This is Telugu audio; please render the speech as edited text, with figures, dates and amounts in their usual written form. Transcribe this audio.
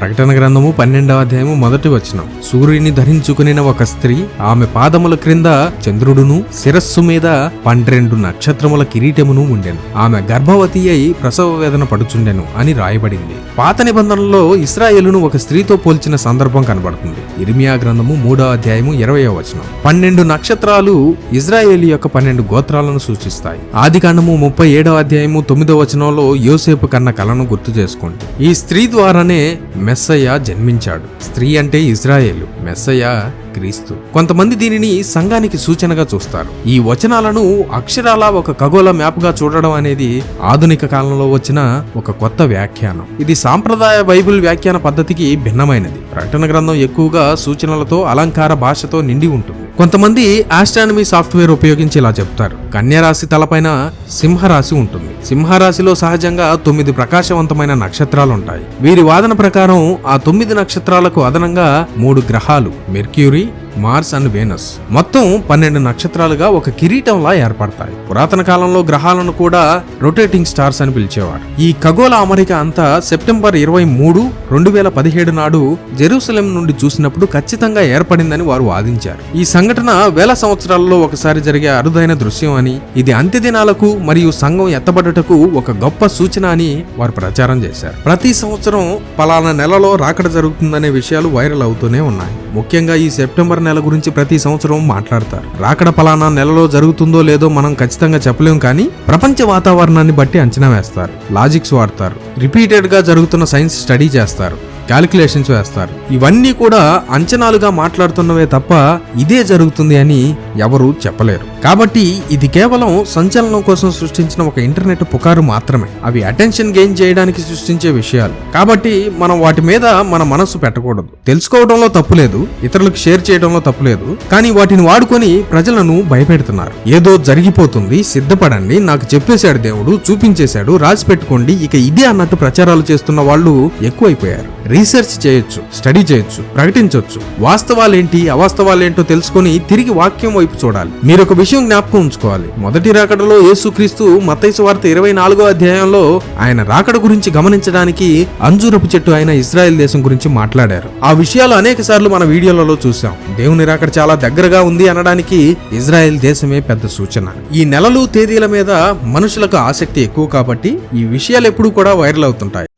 ప్రకటన గ్రంథము 12వ అధ్యాయము 1వ వచనం. సూర్యుని ధరించుకునిన ఒక స్త్రీ, ఆమె పాదముల క్రింద చంద్రుడును, శిరస్సు మీద 12 నక్షత్రముల కిరీటమును ఉండెను. ఆమె గర్భవతి అయి ప్రసవ వేదన పడుచుండెను అని రాయబడింది. పాత నిబంధనలో ఇశ్రాయేలును ఒక స్త్రీతో పోల్చిన సందర్భం కనబడుతుంది. ఇర్మియా గ్రంథము 3వ అధ్యాయము 20వ వచనం. 12 నక్షత్రాలు ఇజ్రాయేలు యొక్క 12 గోత్రాలను సూచిస్తాయి. ఆదికాండము 37వ అధ్యాయము 9వ వచనంలో యోసేపు కన్న కలను గుర్తు చేసుకోండి. ఈ స్త్రీ ద్వారానే మెస్సయ్య జన్మించాడు. స్త్రీ అంటే ఇజ్రాయేలు, మెస్సయ్య క్రీస్తు. కొంతమంది దీనిని సంఘానికి సూచనగా చూస్తారు. ఈ వచనాలను అక్షరాల ఒక ఖగోళ మ్యాప్ గా చూడడం అనేది ఆధునిక కాలంలో వచ్చిన ఒక కొత్త వ్యాఖ్యానం. ఇది సాంప్రదాయ బైబిల్ వ్యాఖ్యాన పద్ధతికి భిన్నమైనది. ప్రకటన గ్రంథం ఎక్కువగా సూచనలతో, అలంకార భాషతో నిండి ఉంటుంది. కొంతమంది ఆస్ట్రానమీ సాఫ్ట్వేర్ ఉపయోగించి ఇలా చెప్తారు. కన్యారాశి తలపైన సింహరాశి ఉంటుంది. సింహరాశిలో సహజంగా 9 ప్రకాశవంతమైన నక్షత్రాలు ఉంటాయి. వీరి వాదన ప్రకారం ఆ 9 నక్షత్రాలకు అదనంగా 3 గ్రహాలు, మెర్క్యూరీ, మార్స్ అండ్ వేనస్, మొత్తం 12 నక్షత్రాలుగా ఒక కిరీటంలా ఏర్పడతాయి. పురాతన కాలంలో గ్రహాలను కూడా రొటేటింగ్ స్టార్స్ అని పిలిచేవారు. ఈ ఖగోళ అమరిక అంతా సెప్టెంబర్ 23, 2017 నాడు జెరూసలేం నుండి చూసినప్పుడు ఖచ్చితంగా ఏర్పడిందని వారు వాదించారు. ఈ సంఘటన వేల సంవత్సరాలలో ఒకసారి జరిగే అరుదైన దృశ్యం అని, ఇది అంత్యదినాలకు మరియు సంఘం ఎత్తబడుటకు ఒక గొప్ప సూచన అని వారు ప్రచారం చేశారు. ప్రతి సంవత్సరం పలానా నెలలో రాకడ జరుగుతుందనే విషయాలు వైరల్ అవుతూనే ఉన్నాయి. ముఖ్యంగా ఈ సెప్టెంబర్ నెల గురించి ప్రతి సంవత్సరం మాట్లాడతారు. రాకడ పలానా నెలలో జరుగుతుందో లేదో మనం ఖచ్చితంగా చెప్పలేం, కానీ ప్రపంచ వాతావరణాన్ని బట్టి అంచనా వేస్తారు, లాజిక్స్ వాడతారు, రిపీటెడ్ గా జరుగుతున్న సైన్స్ స్టడీ చేస్తారు, క్యాలిక్యులేషన్స్ వేస్తారు. ఇవన్నీ కూడా అంచనాలుగా మాట్లాడుతున్నవే తప్ప ఇదే జరుగుతుంది అని ఎవరు చెప్పలేరు. కాబట్టి ఇది కేవలం సంచలనం కోసం సృష్టించిన ఒక ఇంటర్నెట్ పుకారు మాత్రమే. అవి అటెన్షన్ గెయిన్ చేయడానికి సృష్టించే విషయాలు. కాబట్టి మనం వాటి మీద మన మనస్సు పెట్టకూడదు. తెలుసుకోవడంలో తప్పులేదు, ఇతరులకు షేర్ చేయడంలో తప్పులేదు, కానీ వాటిని వాడుకొని ప్రజలను భయపెడుతున్నారు. ఏదో జరిగిపోతుంది, సిద్ధపడండి, నాకు చెప్పేశాడు దేవుడు, చూపించేశాడు, రాసి పెట్టుకోండి, ఇక ఇదే అన్నట్టు ప్రచారాలు చేస్తున్న వాళ్ళు ఎక్కువైపోయారు. రీసెర్చ్ చేయొచ్చు, స్టడీ చేయొచ్చు, ప్రకటించవచ్చు. వాస్తవాలేంటి, అవాస్తవాలేంటో తెలుసుకొని తిరిగి వాక్యం వైపు చూడాలి. మీరొక విషయం జ్ఞాపకం ఉంచుకోవాలి. మొదటి రాకడలో యేసుక్రీస్తు మత్తయి సువార్త 24వ అధ్యాయంలో ఆయన రాకడ గురించి గమనించడానికి అంజూరపు చెట్టు అయిన ఇజ్రాయెల్ దేశం గురించి మాట్లాడారు. ఆ విషయాలు అనేక సార్లు మన వీడియోలలో చూసాం. దేవుని రాకడ చాలా దగ్గరగా ఉంది అనడానికి ఇజ్రాయెల్ దేశమే పెద్ద సూచన. ఈ నెలలు, తేదీల మీద మనుషులకు ఆసక్తి ఎక్కువ కాబట్టి ఈ విషయాలు ఎప్పుడూ కూడా వైరల్ అవుతుంటాయి.